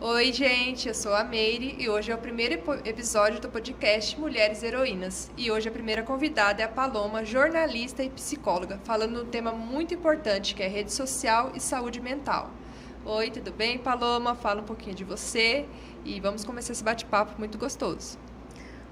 Oi, gente, eu sou a Meire e hoje é o primeiro episódio do podcast Mulheres Heroínas. E hoje a primeira convidada é a Paloma, jornalista e psicóloga, falando de um tema muito importante que é rede social e saúde mental. Oi, tudo bem, Paloma? Fala um pouquinho de você e vamos começar esse bate-papo muito gostoso.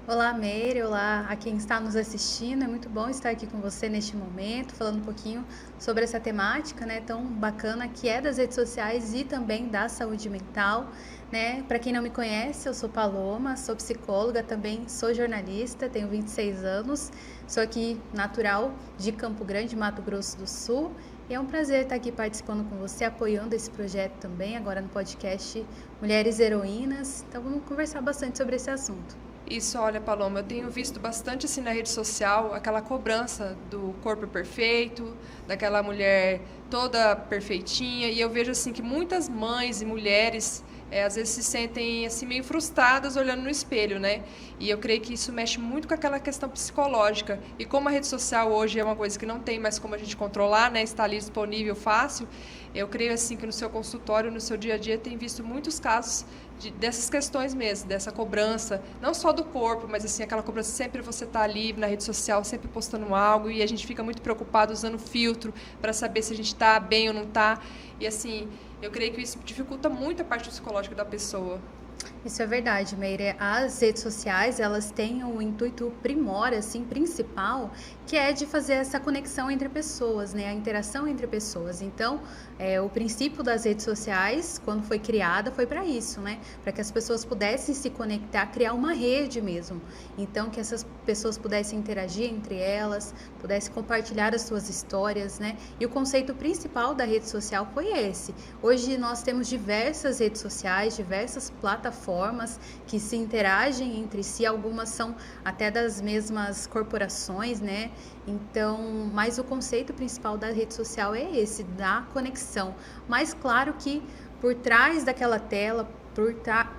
Olá, Meire, olá a quem está nos assistindo. É muito bom estar aqui com você neste momento, falando um pouquinho sobre essa temática, né, tão bacana que é das redes sociais e também da saúde mental, né? Para quem não me conhece, eu sou Paloma, sou psicóloga, também sou jornalista, tenho 26 anos, sou aqui natural de Campo Grande, Mato Grosso do Sul. E é um prazer estar aqui participando com você, apoiando esse projeto também, agora no podcast Mulheres Heroínas. Então vamos conversar bastante sobre esse assunto. Isso, olha, Paloma, eu tenho visto bastante assim na rede social aquela cobrança do corpo perfeito, daquela mulher toda perfeitinha, e eu vejo assim que muitas mães e mulheres às vezes se sentem assim meio frustradas olhando no espelho, né? E eu creio que isso mexe muito com aquela questão psicológica. E como a rede social hoje é uma coisa que não tem mais como a gente controlar, né? Está ali disponível fácil. Eu creio assim que no seu consultório, no seu dia a dia, tem visto muitos casos dessas questões mesmo, dessa cobrança, não só do corpo, mas assim aquela cobrança sempre você tá ali na rede social, sempre postando algo e a gente fica muito preocupado usando filtro para saber se a gente está bem ou não está. E assim, eu creio que isso dificulta muito a parte psicológica da pessoa. Isso é verdade, Meire. As redes sociais, elas têm o intuito primor, assim, principal, que é de fazer essa conexão entre pessoas, né? A interação entre pessoas. Então, o princípio das redes sociais, quando foi criada, foi para isso, né? Para que as pessoas pudessem se conectar, criar uma rede mesmo. Então, que essas pessoas pudessem interagir entre elas, pudessem compartilhar as suas histórias, né? E o conceito principal da rede social foi esse. Hoje nós temos diversas redes sociais, diversas plataformas que se interagem entre si, algumas são até das mesmas corporações, né? Então, mas o conceito principal da rede social é esse, da conexão. Mas claro que por trás daquela tela,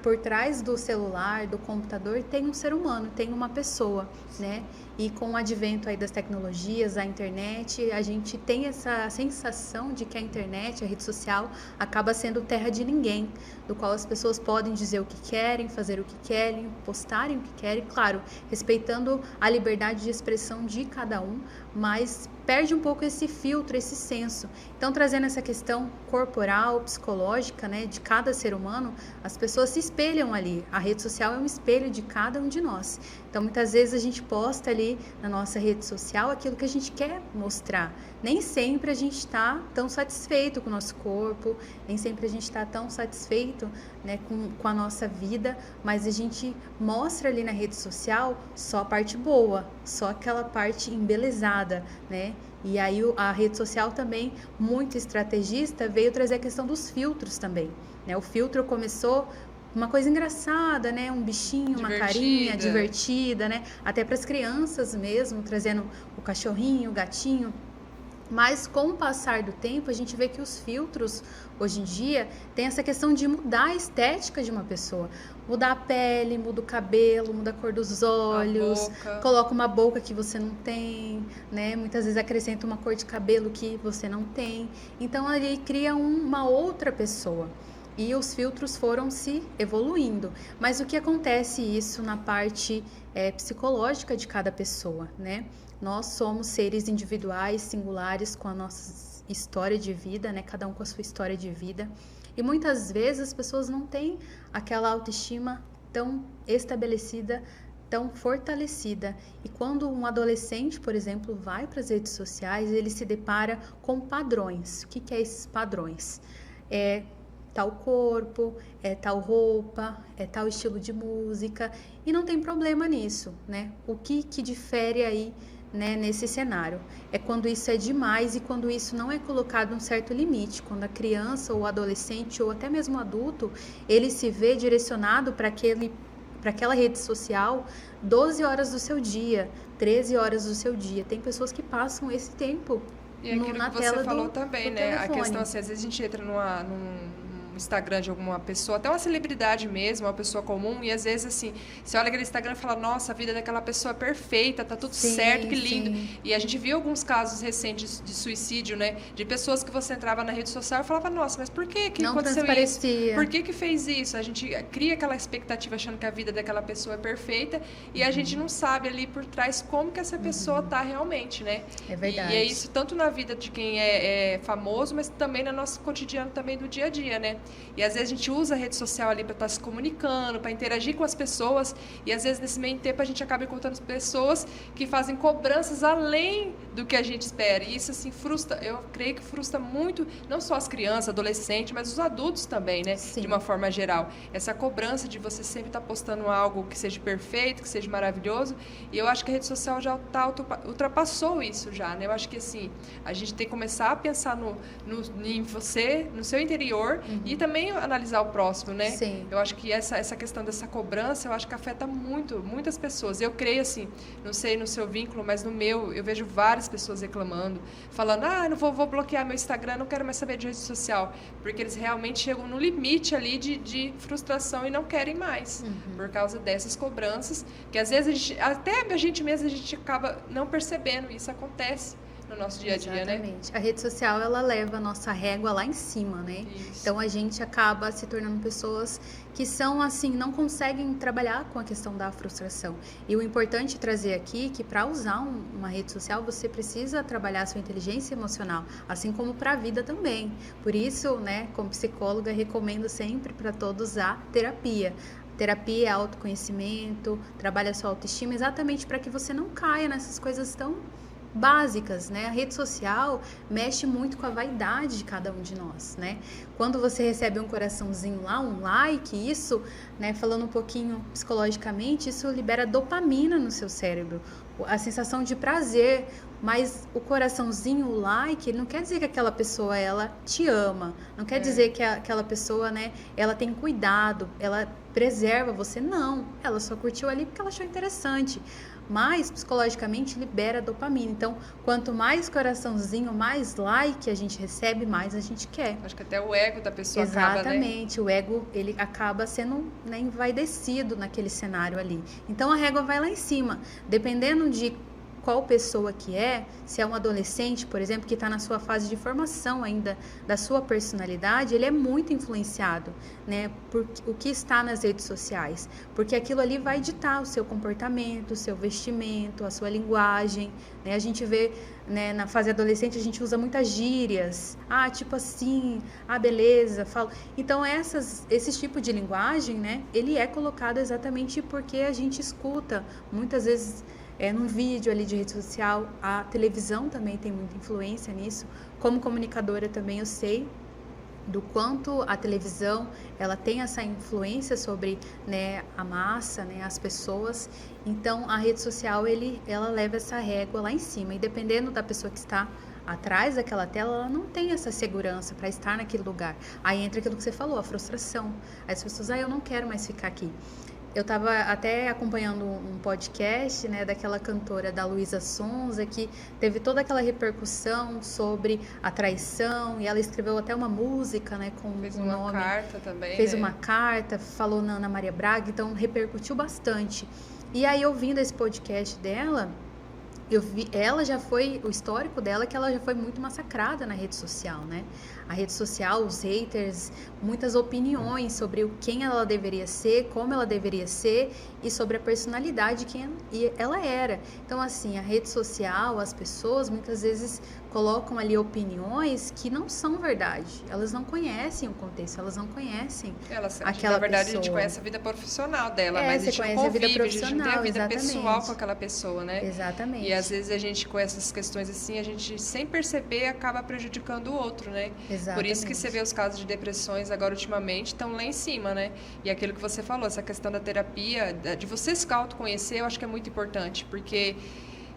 por trás do celular, do computador, tem um ser humano, tem uma pessoa, né? E com o advento aí das tecnologias, a internet, a gente tem essa sensação de que a internet, a rede social, acaba sendo terra de ninguém, do qual as pessoas podem dizer o que querem, fazer o que querem, postarem o que querem, claro, respeitando a liberdade de expressão de cada um, mas perde um pouco esse filtro, esse senso. Então, trazendo essa questão corporal, psicológica, né, de cada ser humano, as pessoas se espelham ali. A rede social é um espelho de cada um de nós. Então, muitas vezes a gente posta ali na nossa rede social aquilo que a gente quer mostrar. Nem sempre a gente está tão satisfeito com o nosso corpo, nem sempre a gente está tão satisfeito, né, com a nossa vida, mas a gente mostra ali na rede social só a parte boa, só aquela parte embelezada, né? E aí a rede social também, muito estrategista, veio trazer a questão dos filtros também, né? O filtro começou uma coisa engraçada, né? Um bichinho, uma carinha divertida, né? Até para as crianças mesmo, trazendo o cachorrinho, o gatinho. Mas com o passar do tempo, a gente vê que os filtros, hoje em dia, tem essa questão de mudar a estética de uma pessoa. Mudar a pele, muda o cabelo, muda a cor dos olhos, coloca uma boca que você não tem, né? Muitas vezes acrescenta uma cor de cabelo que você não tem. Então, ali cria uma outra pessoa. E os filtros foram se evoluindo. Mas o que acontece isso na parte psicológica de cada pessoa, né? Nós somos seres individuais, singulares, com a nossa história de vida, né? Cada um com a sua história de vida. E muitas vezes as pessoas não têm aquela autoestima tão estabelecida, tão fortalecida. E quando um adolescente, por exemplo, vai para as redes sociais, ele se depara com padrões. O que é esses padrões? É tal corpo, é tal roupa, é tal estilo de música, e não tem problema nisso, né? O que difere aí, né, nesse cenário é quando isso é demais e quando isso não é colocado um certo limite, quando a criança ou o adolescente ou até mesmo o adulto, ele se vê direcionado para aquela rede social 12 horas do seu dia, 13 horas do seu dia. Tem pessoas que passam esse tempo e aquilo na que você tela falou do também, né? telefone. A questão assim, às vezes a gente entra num Instagram de alguma pessoa, até uma celebridade mesmo, uma pessoa comum, e às vezes, assim, você olha aquele Instagram e fala, nossa, a vida daquela pessoa é perfeita, tá tudo certo, que lindo. Sim. E a gente viu alguns casos recentes de suicídio, né? De pessoas que você entrava na rede social e falava, nossa, mas por que Não aconteceu isso? transparecia. Por que fez isso? A gente cria aquela expectativa achando que a vida daquela pessoa é perfeita e a gente não sabe ali por trás como que essa pessoa tá realmente, né? É verdade. E é isso tanto na vida de quem é famoso, mas também no nosso cotidiano também do dia a dia, né? E às vezes a gente usa a rede social ali para estar se comunicando, para interagir com as pessoas e às vezes nesse meio tempo a gente acaba encontrando pessoas que fazem cobranças além do que a gente espera. E isso assim frustra, eu creio que frustra muito, não só as crianças, adolescentes, mas os adultos também, né? Sim. De uma forma geral. Essa cobrança de você sempre estar postando algo que seja perfeito, que seja maravilhoso. E eu acho que a rede social já ultrapassou isso já, né? Eu acho que assim, a gente tem que começar a pensar em você, no seu interior e também analisar o próximo, né? Sim. Eu acho que essa questão dessa cobrança, eu acho que afeta muitas pessoas. Eu creio assim, não sei no seu vínculo, mas no meu, eu vejo várias pessoas reclamando, falando, não vou bloquear meu Instagram, não quero mais saber de rede social, porque eles realmente chegam no limite ali de frustração e não querem mais, por causa dessas cobranças, que às vezes até a gente mesmo, a gente acaba não percebendo, isso acontece no nosso dia a dia, né? Exatamente. A rede social, ela leva a nossa régua lá em cima, né? Isso. Então, a gente acaba se tornando pessoas que são, assim, não conseguem trabalhar com a questão da frustração. E o importante é trazer aqui que para usar uma rede social, você precisa trabalhar a sua inteligência emocional, assim como para a vida também. Por isso, né, como psicóloga, recomendo sempre para todos a terapia. Terapia é autoconhecimento, trabalha a sua autoestima, exatamente para que você não caia nessas coisas tão básicas, né? A rede social mexe muito com a vaidade de cada um de nós, né? Quando você recebe um coraçãozinho lá, um like, isso, né, falando um pouquinho psicologicamente, isso libera dopamina no seu cérebro, a sensação de prazer, mas o coraçãozinho, o like, ele não quer dizer que aquela pessoa, ela te ama, não quer dizer que aquela pessoa, né, ela tem cuidado, ela preserva você, não, ela só curtiu ali porque ela achou interessante, mas psicologicamente libera dopamina. Então, quanto mais coraçãozinho, mais like a gente recebe, mais a gente quer. Acho que até o ego da pessoa Exatamente, acaba, né? o ego, ele acaba sendo, né, envaidecido naquele cenário ali. Então, a régua vai lá em cima. Dependendo de qual pessoa que é, se é um adolescente, por exemplo, que está na sua fase de formação ainda da sua personalidade, ele é muito influenciado, né, por o que está nas redes sociais, porque aquilo ali vai ditar o seu comportamento, o seu vestimento, a sua linguagem, né, a gente vê, né, na fase adolescente a gente usa muitas gírias, tipo assim, beleza, falo. Então esse tipo de linguagem, né, ele é colocado exatamente porque a gente escuta, muitas vezes num vídeo ali de rede social, a televisão também tem muita influência nisso. Como comunicadora também eu sei do quanto a televisão ela tem essa influência sobre, né, a massa, né, as pessoas. Então a rede social ela leva essa régua lá em cima e dependendo da pessoa que está atrás daquela tela, ela não tem essa segurança para estar naquele lugar. Aí entra aquilo que você falou, a frustração. Aí as pessoas, eu não quero mais ficar aqui. Eu estava até acompanhando um podcast, né, daquela cantora da Luísa Sonza, que teve toda aquela repercussão sobre a traição, e ela escreveu até uma música, né, com Fez o uma nome. carta também, Fez né? uma carta, falou na Ana Maria Braga, então repercutiu bastante. E aí, ouvindo esse podcast dela, eu vi, o histórico dela é que ela já foi muito massacrada na rede social, né? A rede social, os haters, muitas opiniões sobre quem ela deveria ser, como ela deveria ser e sobre a personalidade que ela era. Então, assim, a rede social, as pessoas muitas vezes colocam ali opiniões que não são verdade. Elas não conhecem o contexto, elas não conhecem aquela na verdade, pessoa. a gente conhece a vida profissional dela, mas a gente não conhece a vida convive, a gente não tem a profissional, vida pessoal exatamente. com aquela pessoa, né? Exatamente. E às vezes a gente, com essas questões assim, a gente, sem perceber, acaba prejudicando o outro, né? Exatamente. Por isso que você vê os casos de depressões agora, ultimamente, estão lá em cima, né? E aquilo que você falou, essa questão da terapia, de você se autoconhecer, eu acho que é muito importante, porque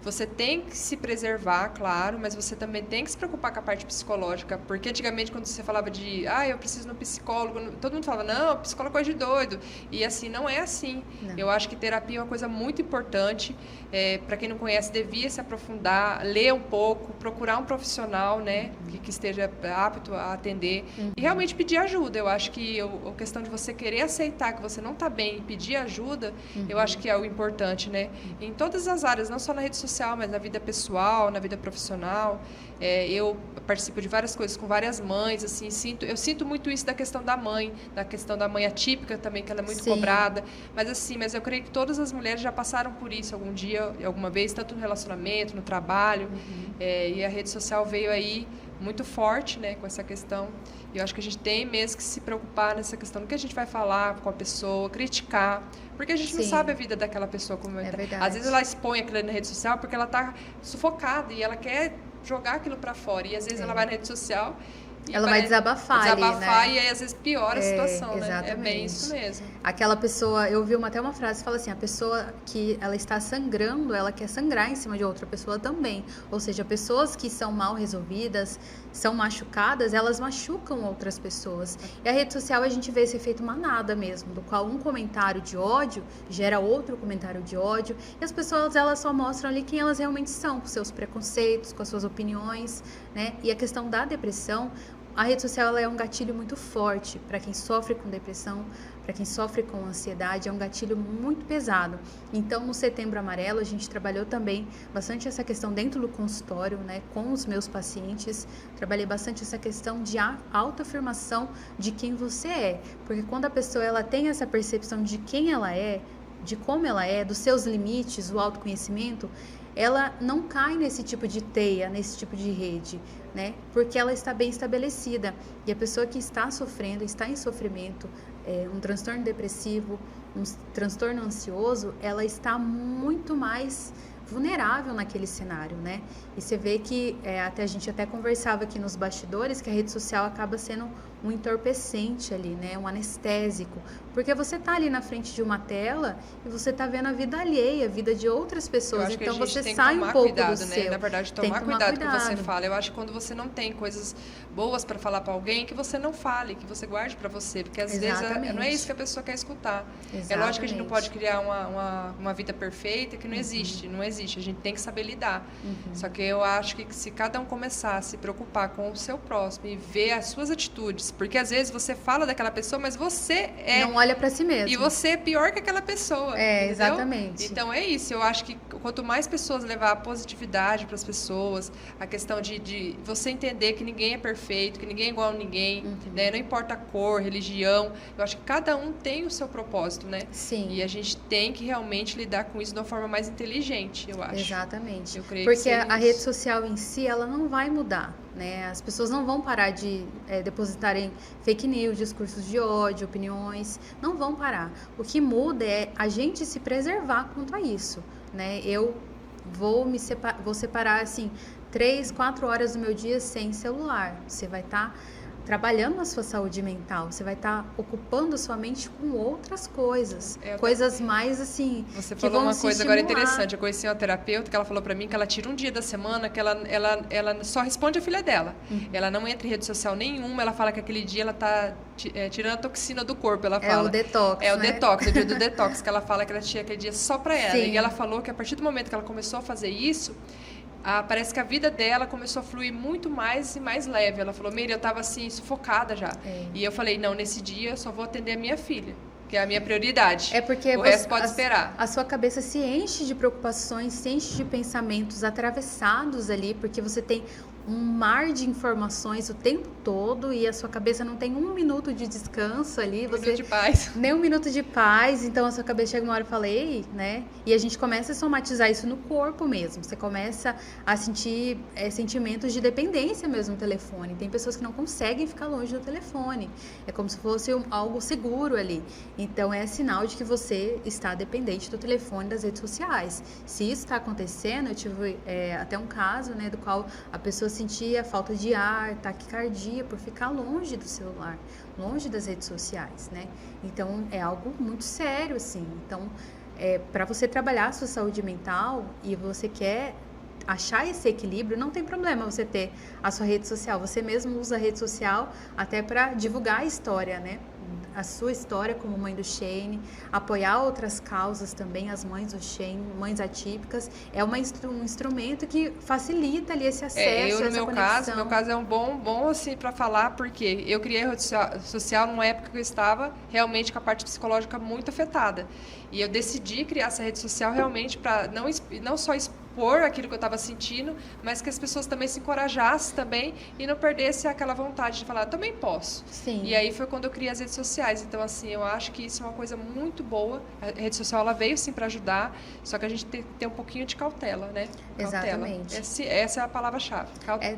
você tem que se preservar, claro, mas você também tem que se preocupar com a parte psicológica, porque antigamente quando você falava de, eu preciso de um psicólogo, todo mundo falava, não, psicólogo é de doido, e assim, não é assim. Não. Eu acho que terapia é uma coisa muito importante, para quem não conhece, devia se aprofundar, ler um pouco, procurar um profissional, né, que esteja apto a atender, e realmente pedir ajuda. Eu acho que a questão de você querer aceitar que você não está bem e pedir ajuda, eu acho que é o importante, né, em todas as áreas, não só na rede social, mas na vida pessoal, na vida profissional. Eu participo de várias coisas com várias mães, assim, eu sinto muito isso da questão da mãe atípica também, que ela é muito cobrada, mas eu creio que todas as mulheres já passaram por isso algum dia, alguma vez, tanto no relacionamento, no trabalho, e a rede social veio aí muito forte, né, com essa questão. E eu acho que a gente tem mesmo que se preocupar nessa questão do que a gente vai falar com a pessoa, criticar, porque a gente não sabe a vida daquela pessoa como é. Verdade. Às vezes ela expõe aquilo na rede social porque ela está sufocada e ela quer jogar aquilo para fora. E às vezes ela vai na rede social e ela vai desabafar ali, né? E aí às vezes piora a situação, exatamente. né? É bem isso mesmo. Aquela pessoa, eu vi até uma frase que fala assim, a pessoa que ela está sangrando, ela quer sangrar em cima de outra pessoa também. Ou seja, pessoas que são mal resolvidas, são machucadas, elas machucam outras pessoas. E a rede social a gente vê esse efeito manada mesmo, do qual um comentário de ódio gera outro comentário de ódio. E as pessoas, elas só mostram ali quem elas realmente são, com seus preconceitos, com as suas opiniões, né? E a questão da depressão, a rede social ela é um gatilho muito forte para quem sofre com depressão, para quem sofre com ansiedade, é um gatilho muito pesado. Então, no Setembro Amarelo, a gente trabalhou também bastante essa questão dentro do consultório, né, com os meus pacientes. Trabalhei bastante essa questão de autoafirmação de quem você é, porque quando a pessoa ela tem essa percepção de quem ela é, de como ela é, dos seus limites, o autoconhecimento, ela não cai nesse tipo de teia, nesse tipo de rede, né? Porque ela está bem estabelecida. E a pessoa que está sofrendo, está em sofrimento, um transtorno depressivo, um transtorno ansioso, ela está muito mais vulnerável naquele cenário, né? E você vê que a gente até conversava aqui nos bastidores que a rede social acaba sendo um entorpecente ali, né? Um anestésico, porque você tá ali na frente de uma tela e você tá vendo a vida alheia, a vida de outras pessoas, então você sai um pouco do seu. Na verdade, tomar cuidado com o que você fala. Eu acho que quando você não tem coisas boas para falar para alguém, que você não fale, que você guarde para você, porque às vezes não é isso que a pessoa quer escutar. É lógico que a gente não pode criar uma vida perfeita, que não existe, não existe. A gente tem que saber lidar. Só que eu acho que se cada um começar a se preocupar com o seu próximo e ver as suas atitudes, porque às vezes você fala daquela pessoa, mas você não olha para si mesmo. E você é pior que aquela pessoa. Exatamente. Então é isso. Eu acho que quanto mais pessoas levar a positividade para as pessoas, a questão de você entender que ninguém é perfeito, que ninguém é igual a ninguém, né? Não importa a cor, religião. Eu acho que cada um tem o seu propósito, né? Sim. E a gente tem que realmente lidar com isso de uma forma mais inteligente, eu acho. Exatamente. Eu creio porque que a rede social em si, ela não vai mudar, né? As pessoas não vão parar de depositarem fake news, discursos de ódio, opiniões, não vão parar. O que muda é a gente se preservar quanto a isso, né? Eu vou separar, assim, 3, 4 horas do meu dia sem celular. Você vai estar trabalhando na sua saúde mental, você vai estar ocupando a sua mente com outras coisas, coisas mais assim. Você falou uma coisa agora interessante. Eu conheci uma terapeuta que ela falou pra mim que ela tira um dia da semana que ela só responde a filha dela. Ela não entra em rede social nenhuma. Ela fala que aquele dia ela tá tirando a toxina do corpo. Ela fala. É o detox. O detox, o dia do detox, que ela fala que ela tinha aquele dia só pra ela. Sim. E ela falou que a partir do momento que ela começou a fazer isso, parece que a vida dela começou a fluir muito mais e mais leve. Ela falou, Miriam, eu estava assim, sufocada já. E eu falei, não, nesse dia eu só vou atender a minha filha, que é a minha prioridade. Porque o resto pode esperar. A sua cabeça se enche de preocupações, se enche de pensamentos atravessados ali, porque você tem um mar de informações o tempo todo e a sua cabeça não tem um minuto de descanso ali. Um minuto de paz. Nem um minuto de paz, então a sua cabeça chega uma hora e fala, ei, né? E a gente começa a somatizar isso no corpo mesmo. Você começa a sentir sentimentos de dependência mesmo no telefone. Tem pessoas que não conseguem ficar longe do telefone. É como se fosse algo seguro ali. Então é sinal de que você está dependente do telefone, das redes sociais. Se isso está acontecendo, eu tive até um caso, né, do qual a pessoa sentia falta de ar, taquicardia por ficar longe do celular, longe das redes sociais, né? Então é algo muito sério, assim. Então para você trabalhar a sua saúde mental e você quer achar esse equilíbrio, não tem problema você ter a sua rede social. Você mesmo usa a rede social até para divulgar a história, né? A sua história como mãe do Shane, apoiar outras causas também, as mães do Shane, mães atípicas, é um instrumento que facilita ali esse acesso, essa conexão. Meu caso é um bom assim para falar, porque eu criei a rede social numa época que eu estava realmente com a parte psicológica muito afetada. E eu decidi criar essa rede social realmente para não só expor aquilo que eu estava sentindo, mas que as pessoas também se encorajassem também e não perdessem aquela vontade de falar, também posso. Sim. E aí foi quando eu criei as redes sociais. Então, assim, eu acho que isso é uma coisa muito boa. A rede social, ela veio, sim, para ajudar, só que a gente tem que ter um pouquinho de cautela, né? Cautela. Exatamente. Essa é a palavra-chave,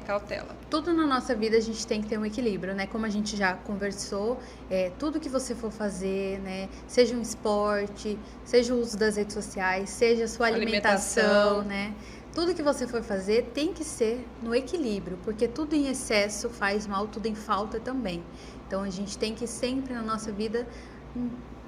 cautela. Tudo na nossa vida a gente tem que ter um equilíbrio, né? Como a gente já conversou, tudo que você for fazer, né? Seja um esporte, seja o uso das redes sociais, seja a sua alimentação, né? Tudo que você for fazer tem que ser no equilíbrio, porque tudo em excesso faz mal, tudo em falta também. Então a gente tem que sempre na nossa vida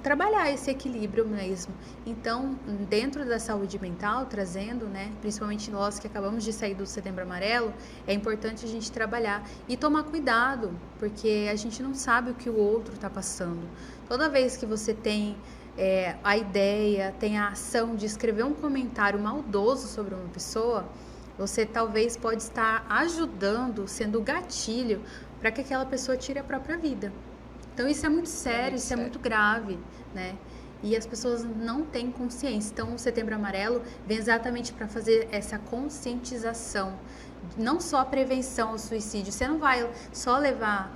trabalhar esse equilíbrio mesmo. Então, dentro da saúde mental, trazendo, né, principalmente nós que acabamos de sair do Setembro Amarelo, é importante a gente trabalhar e tomar cuidado, porque a gente não sabe o que o outro está passando. Toda vez que você tem a ideia, tem a ação de escrever um comentário maldoso sobre uma pessoa, você talvez pode estar ajudando, sendo gatilho para que aquela pessoa tire a própria vida. Então isso é muito sério, isso é muito grave, né? E as pessoas não têm consciência. Então o Setembro Amarelo vem exatamente para fazer essa conscientização, não só a prevenção ao suicídio. Você não vai só levar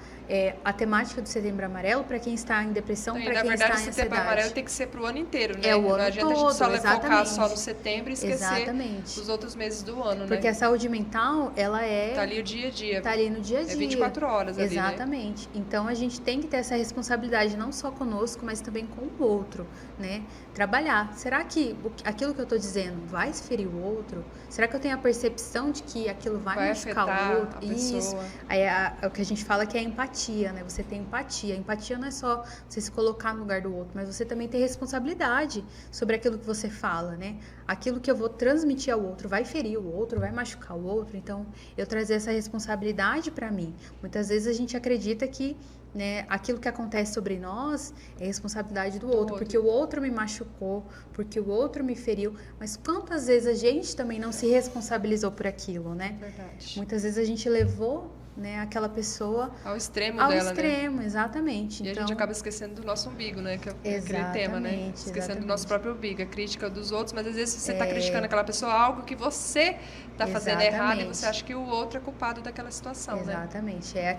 a temática do Setembro Amarelo para quem está em depressão, para quem está em ansiedade. Na verdade, o Setembro Amarelo tem que ser para o ano inteiro, né? É o ano todo, não adianta a gente só focar só no setembro e esquecer os outros meses do ano, né? Porque a saúde mental, ela tá ali o dia a dia. Tá ali no dia a dia. É 24 horas ali, exatamente. Né? Então, a gente tem que ter essa responsabilidade, não só conosco, mas também com o outro, né? Trabalhar. Será que aquilo que eu estou dizendo vai ferir o outro? Será que eu tenho a percepção de que aquilo vai machucar o outro? Isso. Aí é o que a gente fala que é a empatia, né? Você tem empatia. A empatia não é só você se colocar no lugar do outro, mas você também tem responsabilidade sobre aquilo que você fala, né? Aquilo que eu vou transmitir ao outro vai ferir o outro, vai machucar o outro. Então, eu trazer essa responsabilidade para mim. Muitas vezes a gente acredita que, né, aquilo que acontece sobre nós é responsabilidade do outro, porque o outro me machucou, porque o outro me feriu, mas quantas vezes a gente também não se responsabilizou por aquilo, né? Verdade. Muitas vezes a gente levou, né, aquela pessoa ao extremo dela, exatamente. E então, a gente acaba esquecendo do nosso umbigo, né? Que é aquele tema, né? Esquecendo do nosso próprio umbigo, a crítica dos outros, mas às vezes você está criticando aquela pessoa, algo que você está fazendo errado e você acha que o outro é culpado daquela situação, exatamente. Né?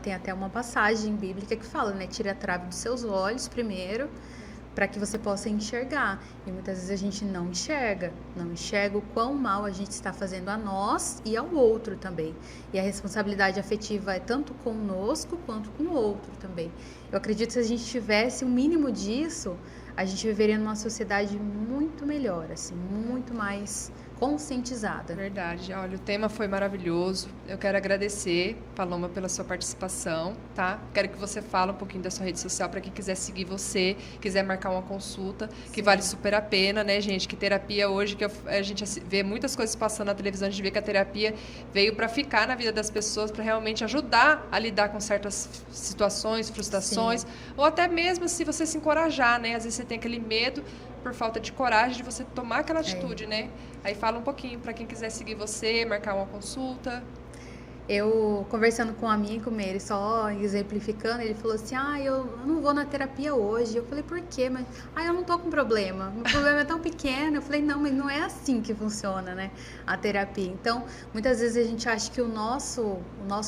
Tem até uma passagem bíblica que fala, né? Tire a trave dos seus olhos primeiro, para que você possa enxergar. E muitas vezes a gente não enxerga o quão mal a gente está fazendo a nós e ao outro também. E a responsabilidade afetiva é tanto conosco quanto com o outro também. Eu acredito que se a gente tivesse um mínimo disso, a gente viveria numa sociedade muito melhor, assim, muito mais conscientizada. Verdade. Olha, o tema foi maravilhoso. Eu quero agradecer, Paloma, pela sua participação, tá? Quero que você fale um pouquinho da sua rede social para quem quiser seguir você, quiser marcar uma consulta, que vale super a pena, né, gente? Que terapia hoje, que a gente vê muitas coisas passando na televisão, a gente vê que a terapia veio para ficar na vida das pessoas, para realmente ajudar a lidar com certas situações, frustrações, ou até mesmo se você se encorajar, né? Às vezes você tem aquele medo por falta de coragem de você tomar aquela atitude, né? Aí fala um pouquinho para quem quiser seguir você, marcar uma consulta. Eu, conversando com um amigo meu, ele só exemplificando, ele falou assim, eu não vou na terapia hoje. Eu falei, por quê? Mas, eu não tô com problema. Meu problema é tão pequeno. Eu falei, não, mas não é assim que funciona, né? A terapia. Então, muitas vezes a gente acha que o nosso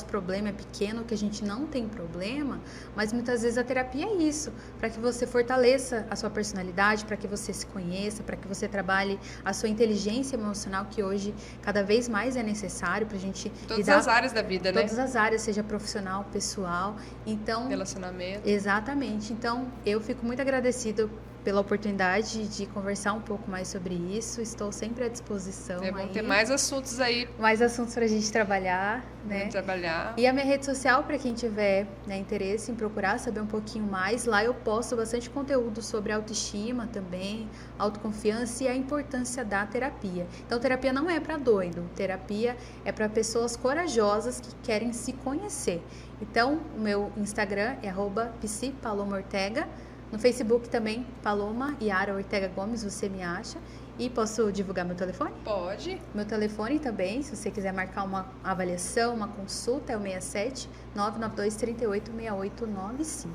problema é pequeno, que a gente não tem problema, mas muitas vezes a terapia é isso, para que você fortaleça a sua personalidade, para que você se conheça, para que você trabalhe a sua inteligência emocional, que hoje cada vez mais é necessário pra gente lidar... As áreas da vida, todas as áreas, seja profissional, pessoal, então... Relacionamento. Exatamente. Então, eu fico muito agradecida pela oportunidade de conversar um pouco mais sobre isso. Estou sempre à disposição. É bom aí. ter mais assuntos aí. Mais assuntos para a gente trabalhar, né? Trabalhar. E a minha rede social, para quem tiver, né, interesse em procurar saber um pouquinho mais, lá eu posto bastante conteúdo sobre autoestima também, autoconfiança e a importância da terapia. Então, terapia não é para doido, terapia é para pessoas corajosas que querem se conhecer. Então, o meu Instagram é @psipalomortega. No Facebook também, Paloma Yara Ortega Gomes, você me acha. E posso divulgar meu telefone? Pode. Meu telefone também, se você quiser marcar uma avaliação, uma consulta, é o 67 992 38 6895.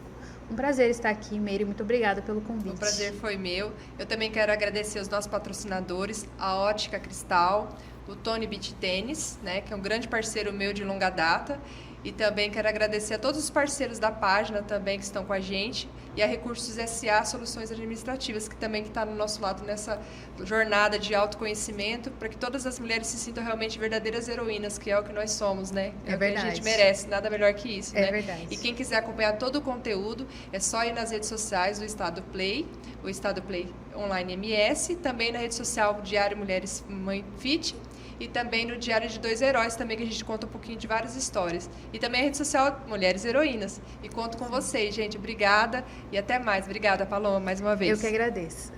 Um prazer estar aqui, Meire, muito obrigada pelo convite. O prazer foi meu. Eu também quero agradecer os nossos patrocinadores, a Ótica Cristal, o Tony Beach Tênis, né, que é um grande parceiro meu de longa data. E também quero agradecer a todos os parceiros da página também que estão com a gente e a Recursos SA Soluções Administrativas, que também está no nosso lado nessa jornada de autoconhecimento, para que todas as mulheres se sintam realmente verdadeiras heroínas, que é o que nós somos, né? É o verdade. que a gente merece, nada melhor que isso, É né? verdade. E quem quiser acompanhar todo o conteúdo, é só ir nas redes sociais do Estado Play, o Estado Play Online MS, também na rede social Diário Mulheres Mãe Fit, e também no Diário de Dois Heróis, também que a gente conta um pouquinho de várias histórias. E também a rede social Mulheres Heroínas. E conto com vocês, gente. Obrigada e até mais. Obrigada, Paloma, mais uma vez. Eu que agradeço.